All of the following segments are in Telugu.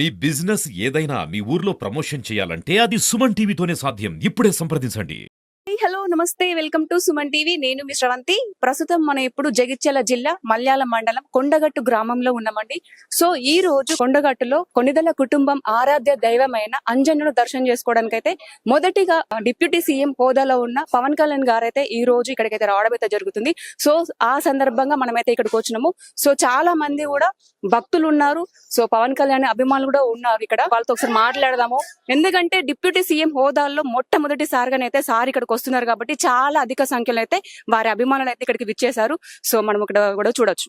మీ బిజినెస్ ఏదైనా మీ ఊర్లో ప్రమోషన్ చేయాలంటే అది సుమన్ టీవీతోనే సాధ్యం. ఇప్పుడే సంప్రదించండి. హలో నమస్తే వెల్కమ్ టు సుమన్ టీవీ. నేను మీ శ్రవంతి. ప్రస్తుతం మనం ఇప్పుడు జగిత్యాల జిల్లా మల్యాల మండలం కొండగట్టు గ్రామంలో ఉన్నామండి. సో ఈ రోజు కొండగట్టులో కొనిదల కుటుంబం ఆరాధ్య దైవమైన అంజన్నను దర్శనం చేసుకోవడానికి అయితే మొదటిగా డిప్యూటీ సీఎం హోదాలో ఉన్న పవన్ కళ్యాణ్ గారు అయితే ఈ రోజు ఇక్కడికైతే రావడం అయితే జరుగుతుంది. సో ఆ సందర్భంగా మనమైతే ఇక్కడికి వచ్చినాము. సో చాలా మంది కూడా భక్తులు ఉన్నారు. సో పవన్ కళ్యాణ్ అభిమానులు కూడా ఉన్నారు ఇక్కడ. వాళ్ళతో ఒకసారి మాట్లాడదాము. ఎందుకంటే డిప్యూటీ సీఎం హోదాల్లో మొట్టమొదటిసారిగానైతే సార్ ఇక్కడికి వస్తున్నారు కాబట్టి చాలా అధిక సంఖ్యలో అయితే వారి అభిమానులు అయితే ఇక్కడికి విచ్చేశారు. సో మనం ఇక్కడ కూడా చూడొచ్చు.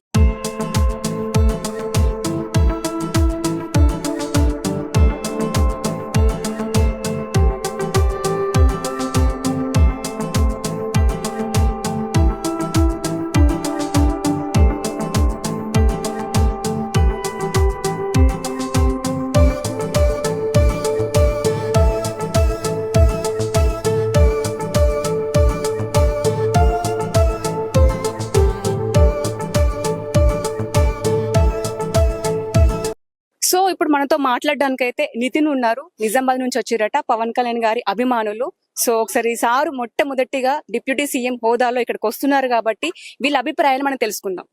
సో ఇప్పుడు మనతో మాట్లాడడానికి అయితే నితిన్ ఉన్నారు. నిజామాబాద్ నుంచి వచ్చిరట, పవన్ కళ్యాణ్ గారి అభిమానులు. సో ఒకసారి సారు మొట్టమొదటిగా డిప్యూటీ సీఎం హోదాలో ఇక్కడికి వస్తున్నారు కాబట్టి వీళ్ళ అభిప్రాయాలు మనం తెలుసుకుందాం.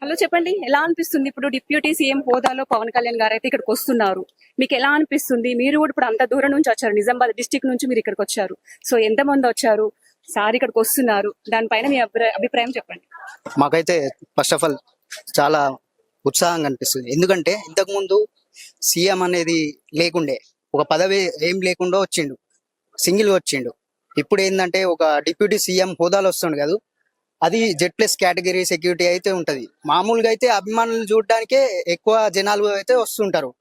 హలో, చెప్పండి, ఎలా అనిపిస్తుంది ఇప్పుడు డిప్యూటీ సీఎం హోదాలో పవన్ కళ్యాణ్ గారు అయితే ఇక్కడికి వస్తున్నారు? మీకు ఎలా అనిపిస్తుంది? మీరు కూడా ఇప్పుడు అంత దూరం నుంచి వచ్చారు, నిజామాబాద్ డిస్టిక్ నుంచి మీరు ఇక్కడికి వచ్చారు. సో ఎంత మంది వచ్చారు? సార్ ఇక్కడికి వస్తున్నారు, దానిపైన మీ అభిప్రాయం చెప్పండి. మాకైతే ఫస్ట్ ఆఫ్ ఆల్ చాలా ఉత్సాహంగా అనిపిస్తుంది. ఎందుకంటే ఇంతకు ముందు సీఎం అనేది లేకుండే, ఒక పదవి ఏం లేకుండా వచ్చిండు, సింగిల్ వచ్చిండు. ఇప్పుడు ఏంటంటే ఒక డిప్యూటీ సీఎం హోదాలో వస్తుండు కదా, అది Z+ కేటగిరీ సెక్యూరిటీ అయితే ఉంటది. మామూలుగా అయితే అభిమానులు చూడడానికే ఎక్కువ జనాలు అయితే వస్తుంటారు.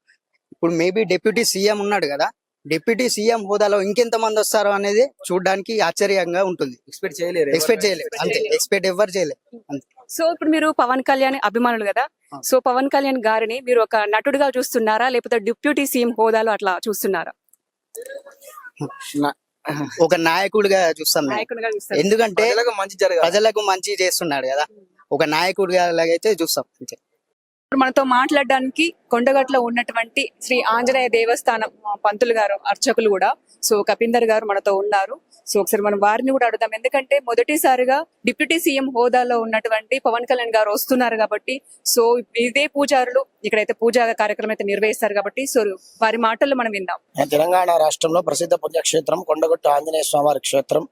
ఇప్పుడు మేబీ డిప్యూటీ సీఎం ఉన్నాడు కదా, డిప్యూటీ సీఎం హోదాలో ఇంకెంత మంది వస్తారో అనేది చూడడానికి ఆశ్చర్యంగా ఉంటుంది. ఎక్స్పెక్ట్ చేయలేరు అంతే, ఎక్స్పెక్ట్ ఎవరు చేయలేరు అంతే. సో ఇప్పుడు మీరు పవన్ కళ్యాణ్ అభిమానులు కదా, సో పవన్ కళ్యాణ్ గారిని మీరు ఒక నటుడిగా చూస్తున్నారా, లేకపోతే డిప్యూటీ సీఎం హోదాలో అట్లా చూస్తున్నారా? ఒక నాయకుడిగా చూస్తాం మేము. నాయకుడిగా చూస్తారు. ఎందుకంటే ప్రజలకు మంచి చేస్తున్నాడు కదా, ఒక నాయకుడిగా లాగైతే చూస్తాం అంతే. ఇప్పుడు మనతో మాట్లాడడానికి కొండగట్లో ఉన్నటువంటి శ్రీ ఆంజనేయ దేవస్థానం పంతులు గారు, అర్చకులు కూడా, సో కపీందర్ గారు మనతో ఉన్నారు. సో ఒకసారి మనం వారిని కూడా అడుగుదాం. ఎందుకంటే మొదటిసారిగా డిప్యూటీ సీఎం హోదాలో ఉన్నటువంటి పవన్ కళ్యాణ్ గారు వస్తున్నారు కాబట్టి, సో ఇదే పూజారులు ఇక్కడైతే పూజా కార్యక్రమం అయితే నిర్వహిస్తారు కాబట్టి, సో వారి మాటల్లో మనం విందాం. తెలంగాణ రాష్ట్రంలో ప్రసిద్ధ పుణ్యక్షేత్రం కొండగట్టు ఆంజనేయ స్వామివారి క్షేత్రం.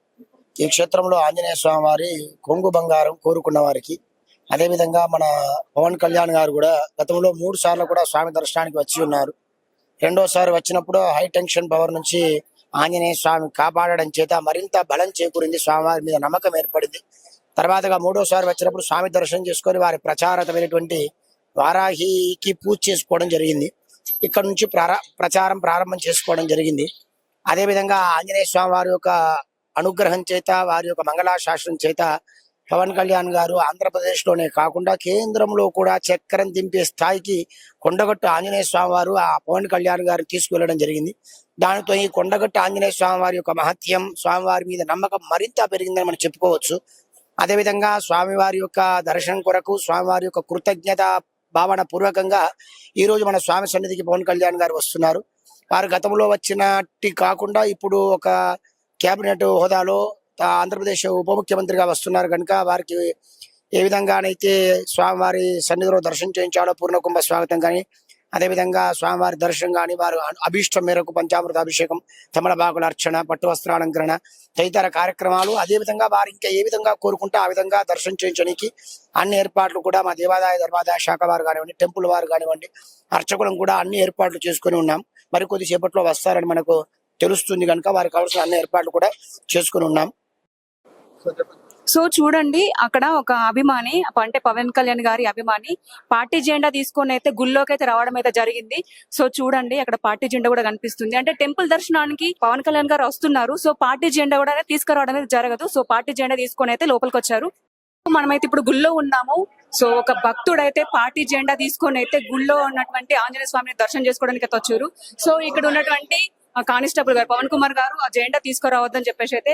ఈ క్షేత్రంలో ఆంజనేయ స్వామివారి కొంగు బంగారం కోరుకున్న వారికి, అదేవిధంగా మన పవన్ కళ్యాణ్ గారు కూడా గతంలో 3 సార్లు కూడా స్వామి దర్శనానికి వచ్చి ఉన్నారు. రెండోసారి వచ్చినప్పుడు హై టెన్షన్ పవర్ నుంచి ఆంజనేయ స్వామి కాపాడడం చేత మరింత బలం చేకూరింది, స్వామివారి మీద నమ్మకం ఏర్పడింది. తర్వాతగా 3వసారి వచ్చినప్పుడు స్వామి దర్శనం చేసుకొని వారి ప్రచారతమైనటువంటి వారాహికి పూజ చేసుకోవడం జరిగింది. ఇక్కడ నుంచి ప్రచారం ప్రారంభం చేసుకోవడం జరిగింది. అదేవిధంగా ఆంజనేయ స్వామి వారి యొక్క అనుగ్రహం చేత, వారి యొక్క మంగళాశాసనం చేత పవన్ కళ్యాణ్ గారు ఆంధ్రప్రదేశ్లోనే కాకుండా కేంద్రంలో కూడా చక్రం దింపే స్థాయికి కొండగట్టు ఆంజనేయ స్వామి వారు ఆ పవన్ కళ్యాణ్ గారిని తీసుకువెళ్ళడం జరిగింది. దానితో ఈ కొండగట్టు ఆంజనేయ స్వామి వారి యొక్క మహత్యం, స్వామివారి మీద నమ్మకం మరింత పెరిగిందని మనం చెప్పుకోవచ్చు. అదేవిధంగా స్వామివారి యొక్క దర్శనం కొరకు, స్వామివారి యొక్క కృతజ్ఞత భావన పూర్వకంగా ఈ రోజు మన స్వామి సన్నిధికి పవన్ కళ్యాణ్ గారు వస్తున్నారు. వారు గతంలో వచ్చినట్టు కాకుండా ఇప్పుడు ఒక కేబినెట్ హోదాలో ఆంధ్రప్రదేశ్ ఉప ముఖ్యమంత్రిగా వస్తున్నారు కనుక వారికి ఏ విధంగానైతే స్వామివారి సన్నిధిలో దర్శనం చేయించాలో పూర్ణకుంభ స్వాగతం కానీ, అదేవిధంగా స్వామివారి దర్శనం కానీ, వారు అభీష్టం మేరకు పంచామృత అభిషేకం, తమలపాకుల అర్చన, పట్టు వస్త్రాలంకరణ తదితర కార్యక్రమాలు, అదేవిధంగా వారు ఇంకా ఏ విధంగా కోరుకుంటే ఆ విధంగా దర్శనం చేయించడానికి అన్ని ఏర్పాట్లు కూడా మా దేవాదాయ ధర్మాదాయ శాఖ వారు కానివ్వండి, టెంపుల్ వారు కానివ్వండి, అర్చకులను కూడా అన్ని ఏర్పాట్లు చేసుకుని ఉన్నాం. మరి కొద్దిసేపట్లో వస్తారని మనకు తెలుస్తుంది కనుక వారికి కావాల్సిన అన్ని ఏర్పాట్లు కూడా చేసుకుని ఉన్నాం. సో చూడండి, అక్కడ ఒక అభిమాని, అంటే పవన్ కళ్యాణ్ గారి అభిమాని పార్టీ జెండా తీసుకొని అయితే గుళ్ళోకి అయితే రావడం అయితే జరిగింది. సో చూడండి, అక్కడ పార్టీ జెండా కూడా కనిపిస్తుంది. అంటే టెంపుల్ దర్శనానికి పవన్ కళ్యాణ్ గారు వస్తున్నారు. సో పార్టీ జెండా కూడా తీసుకురావడం అనేది జరగదు. సో పార్టీ జెండా తీసుకొని అయితే లోపలికి వచ్చారు. మనమైతే ఇప్పుడు గుళ్ళో ఉన్నాము. సో ఒక భక్తుడు అయితే పార్టీ జెండా తీసుకొని అయితే గుళ్ళో ఉన్నటువంటి ఆంజనేయ స్వామిని దర్శనం చేసుకోవడానికి అయితే వచ్చారు. సో ఇక్కడ ఉన్నటువంటి కానిస్టేబుల్ గారు పవన్ కుమార్ గారు ఆ జెండా తీసుకురావద్దని చెప్పేసి అయితే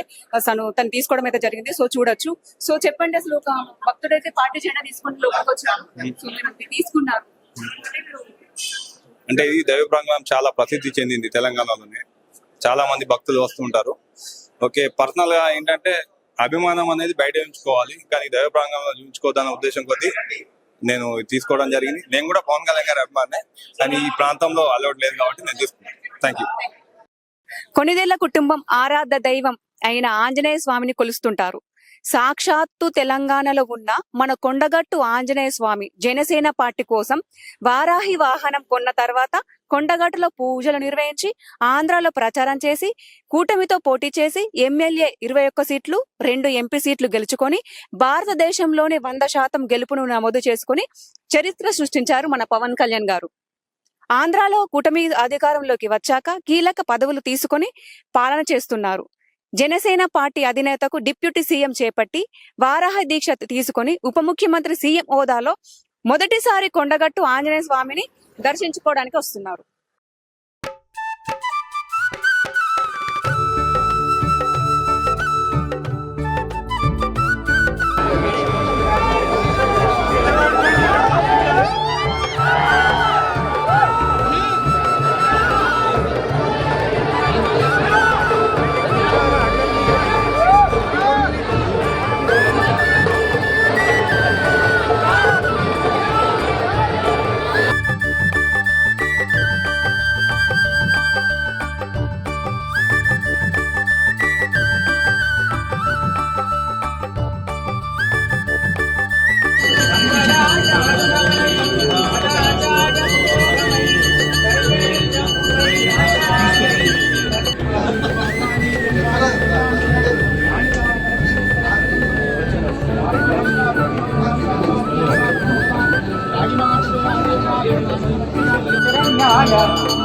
తను తీసుకోవడం అయితే జరిగింది. సో చూడొచ్చు. సో చెప్పండి, అసలు ఒక భక్తుడైతే పార్టీ జెండా తీసుకుని లోపలికి వచ్చారు, సో మీరు తీసుకున్నారు, అంటే ఈ దైవ ప్రాంగణం చాలా ప్రసిద్ధి చెందింది తెలంగాణలోనే. చాలా మంది భక్తులు వస్తుంటారు. ఓకే, పర్సనల్ గా ఏంటంటే అభిమానం అనేది బయట ఉంచుకోవాలి, కానీ దైవ ప్రాంగణంలో ఉంచుకోవద్దన్న ఉద్దేశం కొద్దీ నేను తీసుకోవడం జరిగింది. నేను కూడా పవన్ కళ్యాణ్ గారి అభిమానే, కానీ ఈ ప్రాంతంలో అలవాటు లేదు కాబట్టి నేను తీసుకున్నాను. Thank you. కొనిదెల కుటుంబం ఆరాధ్య దైవం అయిన ఆంజనేయ స్వామిని కొలుస్తుంటారు. సాక్షాత్తు తెలంగాణలో ఉన్న మన కొండగట్టు ఆంజనేయ స్వామి జనసేన పార్టీ కోసం వారాహి వాహనం కొన్న తర్వాత కొండగట్టులో పూజలు నిర్వహించి ఆంధ్రాలో ప్రచారం చేసి కూటమితో పోటీ చేసి ఎమ్మెల్యే 21 సీట్లు 2 ఎంపీ సీట్లు గెలుచుకొని భారతదేశంలోనే 100% గెలుపును నమోదు చేసుకుని చరిత్ర సృష్టించారు మన పవన్ కళ్యాణ్ గారు. ఆంధ్రాలో కూటమి అధికారంలోకి వచ్చాక కీలక పదవులు తీసుకొని పాలన చేస్తున్నారు. జనసేన పార్టీ అధినేతకు డిప్యూటీ సీఎం చేపట్టి వారాహ దీక్ష తీసుకొని ఉప ముఖ్యమంత్రి సీఎం హోదాలో మొదటిసారి కొండగట్టు ఆంజనేయ స్వామిని దర్శించుకోవడానికి వస్తున్నారు.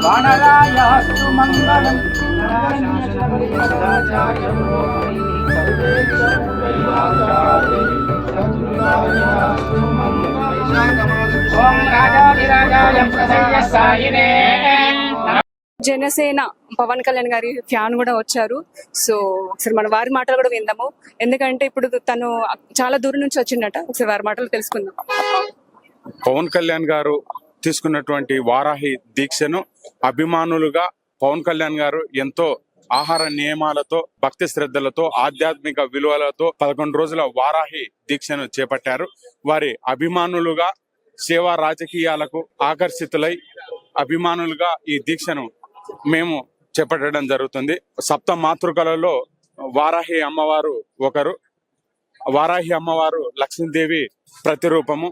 వానరాయాస్తు మంగళం జనసేన పవన్ కళ్యాణ్ గారి ఫ్యాన్ కూడా వచ్చారు. సో ఒకసారి మన వారి మాటలు కూడా విందాము. ఎందుకంటే ఇప్పుడు తను చాలా దూరం నుంచి వచ్చిందట. ఒకసారి వారి మాటలు తెలుసుకుందాం. పవన్ కళ్యాణ్ గారు తీసుకున్నటువంటి వారాహి దీక్షను అభిమానులుగా పవన్ కళ్యాణ్ గారు ఎంతో ఆహార నియమాలతో, భక్తి శ్రద్ధలతో, ఆధ్యాత్మిక విలువలతో 11 రోజుల వారాహి దీక్షను చేపట్టారు. వారి అభిమానులుగా సేవా రాజకీయాలకు ఆకర్షితులై అభిమానులుగా ఈ దీక్షను మేము చేపట్టడం జరుగుతుంది. సప్త మాతృకలలో వారాహి అమ్మవారు ఒకరు. వారాహి అమ్మవారు లక్ష్మీదేవి ప్రతిరూపము.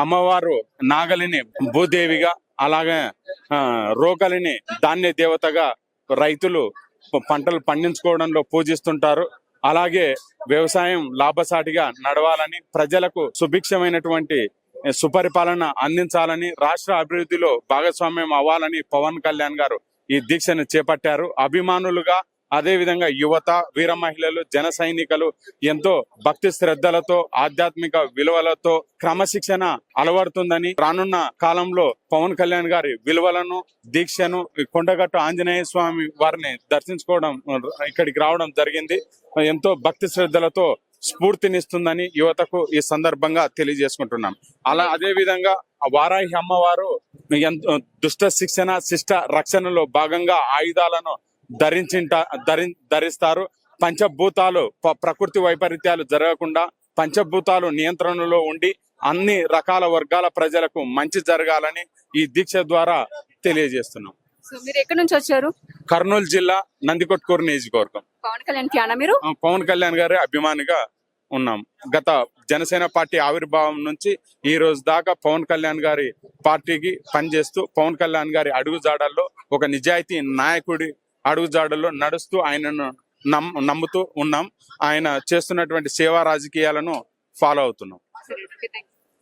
అమ్మవారు నాగలిని భూదేవిగా, అలాగే రోకలిని ధాన్య దేవతగా రైతులు పంటలు పండించుకోవడంలో పూజిస్తుంటారు. అలాగే వ్యవసాయం లాభసాటిగా నడవాలని, ప్రజలకు సుభిక్షమైనటువంటి సుపరిపాలన అందించాలని, రాష్ట్ర అభివృద్ధిలో భాగస్వామ్యం అవ్వాలని పవన్ కళ్యాణ్ గారు ఈ దీక్షను చేపట్టారు. అభిమానులుగా, అదే విధంగా యువత, వీర మహిళలు, జన సైనికులు ఎంతో భక్తి శ్రద్ధలతో, ఆధ్యాత్మిక విలువలతో క్రమశిక్షణ అలవడుతుందని, రానున్న కాలంలో పవన్ కళ్యాణ్ గారి విలువలను, దీక్షను కొండగట్టు ఆంజనేయ స్వామి వారిని దర్శించుకోవడం, ఇక్కడికి రావడం జరిగింది. ఎంతో భక్తి శ్రద్ధలతో స్ఫూర్తినిస్తుందని యువతకు ఈ సందర్భంగా తెలియజేసుకుంటున్నాం. అదే విధంగా వారాహి అమ్మవారు దుష్ట శిక్షణ, శిష్ట రక్షణలో భాగంగా ఆయుధాలను ధరిస్తారు. పంచభూతాలు, ప్రకృతి వైపరీత్యాలు జరగకుండా పంచభూతాలు నియంత్రణలో ఉండి అన్ని రకాల వర్గాల ప్రజలకు మంచి జరగాలని ఈ దీక్ష ద్వారా తెలియజేస్తున్నాం. సో మీరు ఎక్కడి నుంచి వచ్చారు? కర్నూలు జిల్లా నందికొట్కూరు నియోజకవర్గం. పవన్ కళ్యాణ్ ఫ్యానా మీరు? పవన్ కళ్యాణ్ గారి అభిమానిగా ఉన్నాం. గత జనసేన పార్టీ ఆవిర్భావం నుంచి ఈ రోజు దాకా పవన్ కళ్యాణ్ గారి పార్టీకి పనిచేస్తూ, పవన్ కళ్యాణ్ గారి అడుగుజాడల్లో ఒక నిజాయితీ నాయకుడి అడుగుజాడల్లో నడుస్తూ ఆయనను నమ్ముతూ ఉన్నాం. ఆయన చేస్తున్నటువంటి సేవా రాజకీయాలను ఫాలో అవుతున్నాం.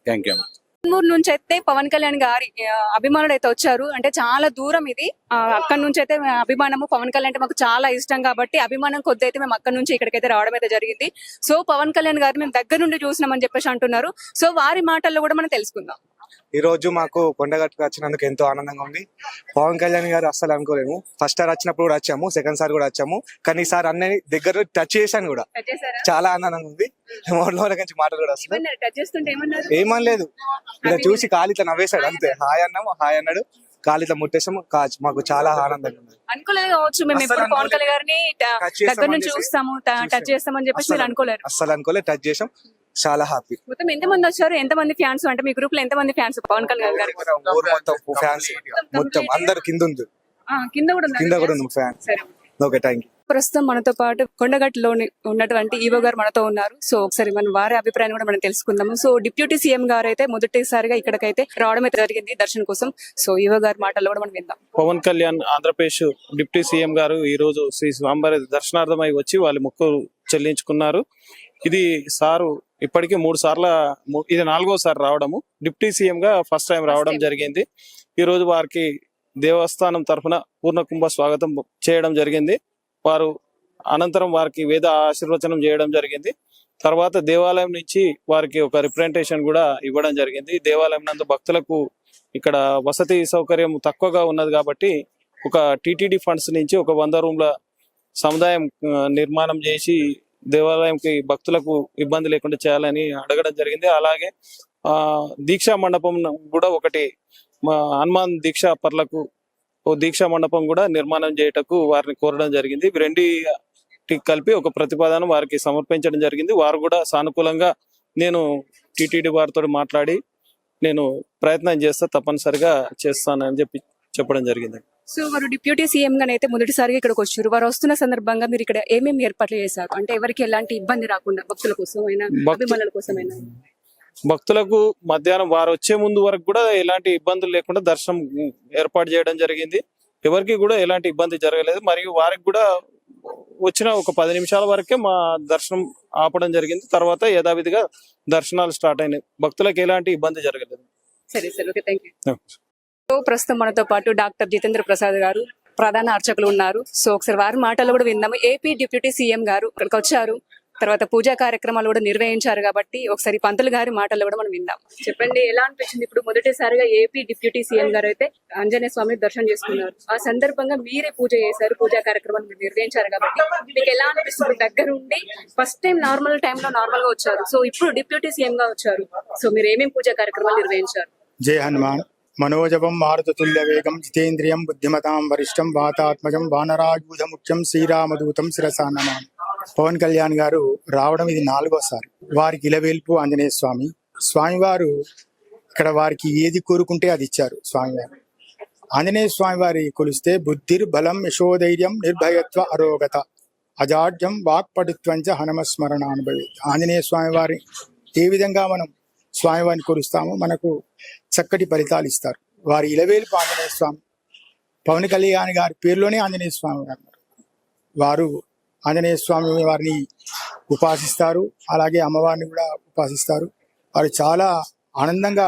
Thank you. ఊరు నుంచి అయితే పవన్ కళ్యాణ్ గారి అభిమానులు అయితే వచ్చారు. అంటే చాలా దూరం ఇది. అక్కడి నుంచి అయితే అభిమానము, పవన్ కళ్యాణ్ అంటే మాకు చాలా ఇష్టం కాబట్టి అభిమానం కొద్ది అయితే మేము అక్కడి నుంచి ఇక్కడికైతే రావడం అయితే జరిగింది. సో పవన్ కళ్యాణ్ గారు మేము దగ్గర నుండి చూసినామని చెప్పేసి అంటున్నారు. సో వారి మాటల్లో కూడా మనం తెలుసుకుందాం. ఈ రోజు మాకు కొండగట్టుకు వచ్చినందుకు ఎంతో ఆనందంగా ఉంది. పవన్ కళ్యాణ్ గారు అస్సలు అనుకోలేము. ఫస్ట్ సార్ వచ్చినప్పుడు కూడా వచ్చాము, సెకండ్ సార్ కూడా వచ్చాము, కానీ ఈసారి అన్నని దగ్గర టచ్ చేశాను కూడా. చాలా ఆనందంగా ఉంది. నుంచి మాటలు కూడా వస్తున్నాయి. ఏమనలేదు, ఇలా చూసి కాలు ఇట్లా నవ్వేశాడు అంతే. హాయ్ అన్నాము, హాయ్ అన్నాడు. కాలితో ముట్టేసాము మాకు చాలా ఆనందంగా ఉంది. అనుకోలేదు కావచ్చు మేము అస్సలు ఎప్పుడు పవన్ కళ్యాణ్ గారిని టచ్ చేస్తామని దగ్గర నుంచి చెప్పి చూస్తాము టచ్ చేస్తామని చెప్పేసి మీరు అనుకోలేరు. అస్సలు అనుకోలే, టచ్ చేసాం, చాలా హ్యాపీ. మొత్తం ఎంత మంది వచ్చారు, ఎంత మంది ఫ్యాన్స్, అంటే మీ గ్రూప్ లో ఎంత మంది ఫ్యాన్స్ పవన్ కళ్యాణ్ గారికి? ఊరు మొత్తం ఫ్యాన్స్ మొత్తం అందరు కింద ఉంది, కింద కూడా ఉన్నారు. కింద కూడా ఉంది ఫ్యాన్. సరే, ఓకే, థ్యాంక్ యూ. ప్రస్తుతం మనతో పాటు కొండగట్టులో ఉన్నటువంటి ఈవో గారు మనతో ఉన్నారు. సో ఒకసారి మనం వారి అభిప్రాయం కూడా మనం తెలుసుకుందాము. సో డిప్యూటీ సీఎం గారు అయితే మొదటిసారిగా ఇక్కడికైతే రావడం అయితే జరిగింది దర్శనం కోసం. సో ఈవో గారి మాటల్లో కూడా మనం విందాం. పవన్ కళ్యాణ్ ఆంధ్రప్రదేశ్ డిప్యూటీ సీఎం గారు ఈ రోజు శ్రీ స్వామివారి దర్శనార్థమై వచ్చి వాళ్ళు మొక్కు చెల్లించుకున్నారు. ఇది సారు ఇప్పటికీ 3 సార్లు, ఇది 4వ రావడము. డిప్యూటీ సీఎం గా ఫస్ట్ టైం రావడం జరిగింది. ఈ రోజు వారికి దేవస్థానం తరఫున పూర్ణ కుంభ స్వాగతం చేయడం జరిగింది. వారు అనంతరం వారికి వేద ఆశీర్వచనం చేయడం జరిగింది. తర్వాత దేవాలయం నుంచి వారికి ఒక రిప్రజెంటేషన్ కూడా ఇవ్వడం జరిగింది. దేవాలయం నందు భక్తులకు ఇక్కడ వసతి సౌకర్యం తక్కువగా ఉన్నది కాబట్టి ఒక టీటీడీ ఫండ్స్ నుంచి ఒక 100 రూమ్ల సముదాయం నిర్మాణం చేసి దేవాలయంకి భక్తులకు ఇబ్బంది లేకుండా చేయాలని అడగడం జరిగింది. అలాగే దీక్షా మండపం కూడా ఒకటి హనుమాన్ దీక్షా పర్లకు ఓ దీక్షా మండపం కూడా నిర్మాణం చేయటకు వారిని కోరడం జరిగింది. ఇవి రెండింటికి కలిపి ఒక ప్రతిపాదన వారికి సమర్పించడం జరిగింది. వారు కూడా సానుకూలంగా నేను టీటీడీ వారితో మాట్లాడి నేను ప్రయత్నం చేస్తా, తప్పనిసరిగా చేస్తానని చెప్పడం జరిగింది. సో వారు డిప్యూటీ సీఎం గానైతే మొదటిసారిగా ఇక్కడికి వచ్చారు. వారు వస్తున్న సందర్భంగా మీరు ఇక్కడ ఏమేమి ఏర్పాట్లు చేశారు, అంటే ఎవరికి ఎలాంటి ఇబ్బంది రాకుండా భక్తుల కోసం అయినా అభిమానుల కోసమైనా? భక్తులకు మధ్యాహ్నం వారు వచ్చే ముందు వరకు కూడా ఎలాంటి ఇబ్బందులు లేకుండా దర్శనం ఏర్పాటు చేయడం జరిగింది. ఎవరికి కూడా ఎలాంటి ఇబ్బంది జరగలేదు. మరియు వారికి కూడా వచ్చిన ఒక 10 నిమిషాల వరకే మా దర్శనం ఆపడం జరిగింది. తర్వాత యథావిధిగా దర్శనాలు స్టార్ట్ అయినాయి. భక్తులకు ఎలాంటి ఇబ్బంది జరగలేదు. సరే సరే, ఓకే, థ్యాంక్ యూ. సో ప్రస్తుతం మనతో పాటు డాక్టర్ జితేంద్ర ప్రసాద్ గారు ప్రధాన అర్చకులు ఉన్నారు. సో ఒకసారి వారి మాటలు కూడా విందాము. ఏపీ డిప్యూటీ సీఎం గారు ఇక్కడికి వచ్చారు, తర్వాత పూజా కార్యక్రమాలు కూడా నిర్వహించారు కాబట్టి ఒకసారి పంతులు గారి మాటలు కూడా మనం విందాం. చెప్పండి, ఎలా అనిపించింది? ఇప్పుడు మొదటిసారిగా ఏపీ డిప్యూటీ సీఎం గారు అయితే ఆంజనేయ స్వామిని దర్శనం చేసుకున్నారు. ఆ సందర్భంగా మీరే పూజ చేశారు, పూజా కార్యక్రమాలు మీరు నిర్వహించారు కాబట్టి మీకు ఎలా అనిపిస్తుంది? దగ్గర ఉండి ఫస్ట్ టైం నార్మల్ టైంలో నార్మల్ గా వచ్చారు, సో ఇప్పుడు డిప్యూటీ సీఎం గా వచ్చారు. సో మీరు ఏమేమి పూజా కార్యక్రమాలు నిర్వహించారు? జై హనుమాన్. మనోజవం మారుతతుల్య వేగం జితేంద్రియం బుద్ధిమతాం వరిష్టం వాతాత్మజం వానరాజూధ ముఖ్యం శ్రీరామదూతం శిరసా నమామి. పవన్ కళ్యాణ్ గారు రావడం ఇది 4వసారి. వారికి ఇలవేల్పు ఆంజనేయ స్వామి. స్వామివారు ఇక్కడ వారికి ఏది కోరుకుంటే అది ఇచ్చారు. స్వామివారు ఆంజనేయ స్వామి వారి కొలిస్తే బుద్ధిర్ బలం యశోధైర్యం నిర్భయత్వ అరోగత అజాడ్యం వాక్పటుత్వంచ హనుమస్మరణ అనుభవి. ఆంజనేయ స్వామి వారి ఏ విధంగా మనం స్వామివారిని కొలుస్తామో మనకు చక్కటి ఫలితాలు ఇస్తారు. వారి ఇలవేల్పు ఆంజనేయ స్వామి. పవన్ కళ్యాణ్ గారి పేరులోనే ఆంజనేయ స్వామి గారు. వారు ఆంజనేయ స్వామి వారిని ఉపాసిస్తారు, అలాగే అమ్మవారిని కూడా ఉపాసిస్తారు. వారు చాలా ఆనందంగా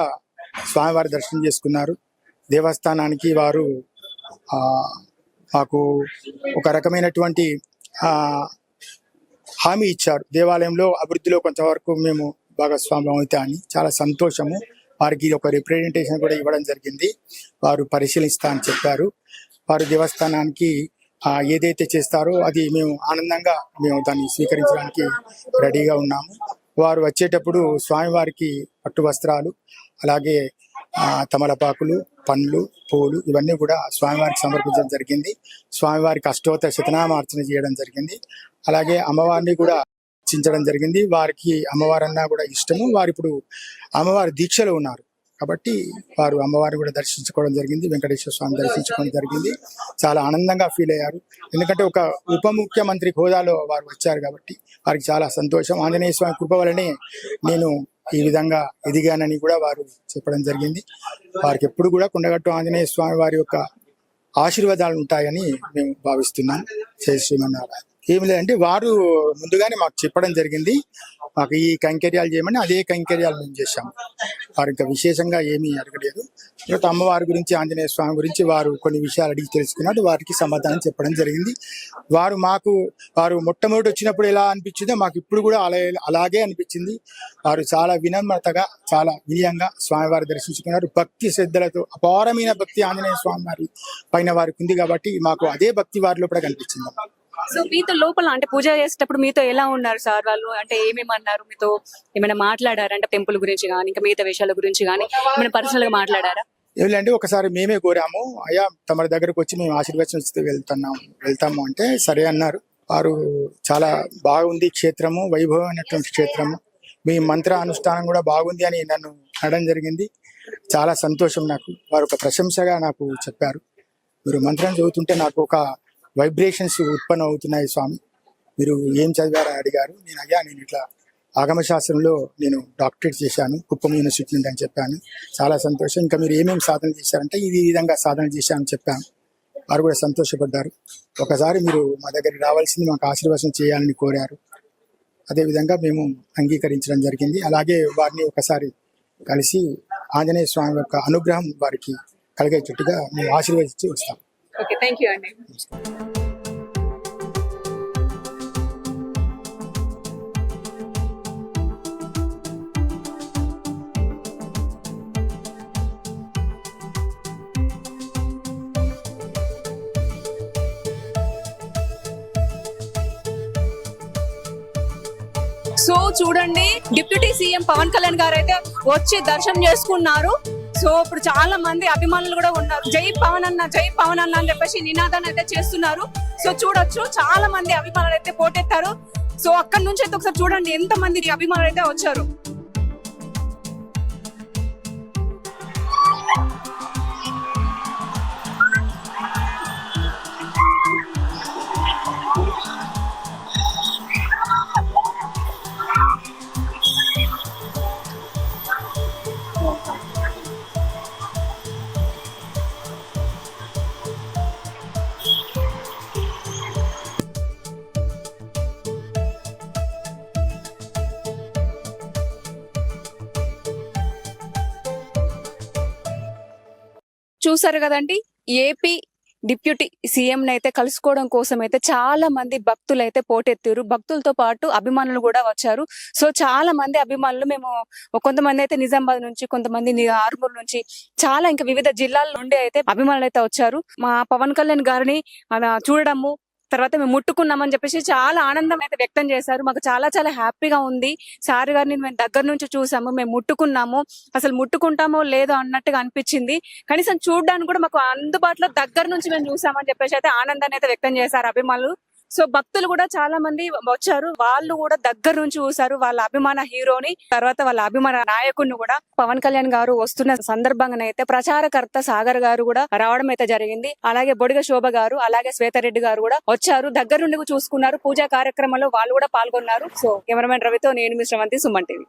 స్వామివారి దర్శనం చేసుకున్నారు. దేవస్థానానికి వారు మాకు ఒక రకమైనటువంటి హామీ ఇచ్చారు. దేవాలయంలో అభివృద్ధిలో కొంతవరకు మేము భాగస్వామ్యం అవుతా అని చాలా సంతోషము. వారికి ఒక రిప్రజెంటేషన్ కూడా ఇవ్వడం జరిగింది. వారు పరిశీలిస్తా అని చెప్పారు. వారు దేవస్థానానికి ఏదైతే చేస్తారో అది మేము ఆనందంగా దాన్ని స్వీకరించడానికి రెడీగా ఉన్నాము. వారు వచ్చేటప్పుడు స్వామివారికి పట్టు వస్త్రాలు, అలాగే తమలపాకులు, పండ్లు, పూలు ఇవన్నీ కూడా స్వామివారికి సమర్పించడం జరిగింది. స్వామివారికి అష్టోత్తర శతనామార్చన చేయడం జరిగింది. అలాగే అమ్మవారిని కూడా అర్చించడం జరిగింది. వారికి అమ్మవారన్నా కూడా ఇష్టము. వారు ఇప్పుడు అమ్మవారి దీక్షలో ఉన్నారు కాబట్టి వారు అమ్మవారిని కూడా దర్శించుకోవడం జరిగింది. వెంకటేశ్వర స్వామి దర్శించుకోవడం జరిగింది. చాలా ఆనందంగా ఫీల్ అయ్యారు. ఎందుకంటే ఒక ఉప ముఖ్యమంత్రి హోదాలో వారు వచ్చారు కాబట్టి వారికి చాలా సంతోషం. ఆంజనేయ స్వామి కృప వలనే నేను ఈ విధంగా ఎదిగానని కూడా వారు చెప్పడం జరిగింది. వారికి ఎప్పుడు కూడా కొండగట్టు ఆంజనేయ స్వామి వారి యొక్క ఆశీర్వాదాలు ఉంటాయని మేము భావిస్తున్నాం. జై శ్రీమన్నారాయణ. ఏమి లేదంటే వారు ముందుగానే మాకు చెప్పడం జరిగింది, మాకు ఈ కైంకర్యాలు చేయమని. అదే కైంకర్యాలు మేము చేశాము. వారు ఇంకా విశేషంగా ఏమీ అడగలేదు. తర్వాత అమ్మవారి గురించి, ఆంజనేయ స్వామి గురించి వారు కొన్ని విషయాలు అడిగి తెలుసుకున్నారు. వారికి సమాధానం చెప్పడం జరిగింది. వారు మొట్టమొదటి వచ్చినప్పుడు ఎలా అనిపించిందో మాకు ఇప్పుడు కూడా అలాగే అనిపించింది. వారు చాలా వినమ్రతగా, చాలా వినయంగా స్వామివారి దర్శించుకున్నారు. భక్తి శ్రద్ధలతో, అపారమైన భక్తి ఆంజనేయ స్వామి వారి పైన వారికి ఉంది కాబట్టి మాకు అదే భక్తి వారి లోపల కనిపించింది. సో మీతో లోపల అంటే పూజ చేసేటప్పుడు మీతో ఎలా ఉన్నారు సార్ వాళ్ళు? అంటే ఏమేమి అన్నారు? మీతో ఏమైనా మాట్లాడారా? అంటే టెంపుల్ గురించి కానీ ఇంకా మిగతా విషయాల గురించి కానీ ఏమైనా పర్సనల్ గా మాట్లాడారా? ఏమిటంటే ఒకసారి మేమే కోరాము, అయ్యా తమ దగ్గరకు వచ్చి మేము ఆశీర్వచనం వెళ్తాము అంటే సరే అన్నారు. వారు చాలా బాగుంది క్షేత్రము, వైభవమైనటువంటి క్షేత్రము, మీ మంత్ర అనుష్ఠానం కూడా బాగుంది అని నన్ను అనడం జరిగింది. చాలా సంతోషం నాకు. వారు ఒక ప్రశంసగా నాకు చెప్పారు. మీరు మంత్రం చదువుతుంటే నాకు ఒక వైబ్రేషన్స్ ఉత్పన్నం అవుతున్నాయి స్వామి, మీరు ఏం చదివారని అడిగారు. నేను ఇట్లా ఆగమశాస్త్రంలో నేను డాక్టరేట్ చేశాను కుప్పం యూనివర్సిటీ నుండి అని చెప్పాను. చాలా సంతోషం, ఇంకా మీరు ఏమేమి సాధన చేశారంటే ఈ విధంగా సాధన చేశానని చెప్పాను. వారు కూడా సంతోషపడ్డారు. ఒకసారి మీరు మా దగ్గరికి రావాల్సింది, మాకు ఆశీర్వాదం చేయాలని కోరారు. అదేవిధంగా మేము అంగీకరించడం జరిగింది. అలాగే వారిని ఒకసారి కలిసి ఆంజనేయ స్వామి యొక్క అనుగ్రహం వారికి కలిగేటట్టుగా మేము ఆశీర్వదించి వస్తాం. ఓకే, థ్యాంక్ యూ అండి. సో చూడండి, డిప్యూటీ సీఎం పవన్ కళ్యాణ్ గారు అయితే వచ్చి దర్శనం చేసుకున్నారు. సో ఇప్పుడు చాలా మంది అభిమానులు కూడా ఉన్నారు. జై పవన్ అన్న, జై పవన్ అన్న అని చెప్పేసి నినాదాన్ని అయితే చేస్తున్నారు. సో చూడొచ్చు, చాలా మంది అభిమానులు అయితే పోటెత్తారు. సో అక్కడి నుంచి అయితే ఒకసారి చూడండి ఎంత మంది అభిమానులు అయితే వచ్చారు. చూసారు కదండి, ఏపీ డిప్యూటీ సీఎం అయితే కలుసుకోవడం కోసం అయితే చాలా మంది భక్తులు అయితే పోటెత్తారు. భక్తులతో పాటు అభిమానులు కూడా వచ్చారు. సో చాలా మంది అభిమానులు, మేము కొంతమంది అయితే నిజామాబాద్ నుంచి, కొంతమంది ఆర్మూర్ నుంచి, చాలా ఇంకా వివిధ జిల్లాల నుండి అయితే అభిమానులు అయితే వచ్చారు. మా పవన్ కళ్యాణ్ గారిని చూడడము, తర్వాత మేము ముట్టుకున్నామని చెప్పేసి చాలా ఆనందం అయితే వ్యక్తం చేశారు. మాకు చాలా చాలా హ్యాపీగా ఉంది. సార్ గారిని మేము దగ్గర నుంచి చూసాము, మేము ముట్టుకున్నాము, అసలు ముట్టుకుంటామో లేదో అన్నట్టుగా అనిపించింది. కనీసం చూడడానికి కూడా మాకు అందుబాటులో దగ్గర నుంచి మేము చూసామని చెప్పేసి అయితే ఆనందాన్ని అయితే వ్యక్తం చేశారు అభిమానులు. సో భక్తులు కూడా చాలా మంది వచ్చారు, వాళ్ళు కూడా దగ్గర నుంచి చూసారు వాళ్ళ అభిమాన హీరోని, తర్వాత వాళ్ళ అభిమాన నాయకుడిని కూడా. పవన్ కళ్యాణ్ గారు వస్తున్న సందర్భంగా అయితే ప్రచారకర్త సాగర్ గారు కూడా రావడం అయితే జరిగింది. అలాగే బొడిగ శోభ గారు, అలాగే శ్వేతారెడ్డి గారు కూడా వచ్చారు, దగ్గర నుండి చూసుకున్నారు. పూజా కార్యక్రమంలో వాళ్ళు కూడా పాల్గొన్నారు. సో కెమెరామెన్ రవితో నేను మీ శ్రవంతి, సుమన్ టీవీ.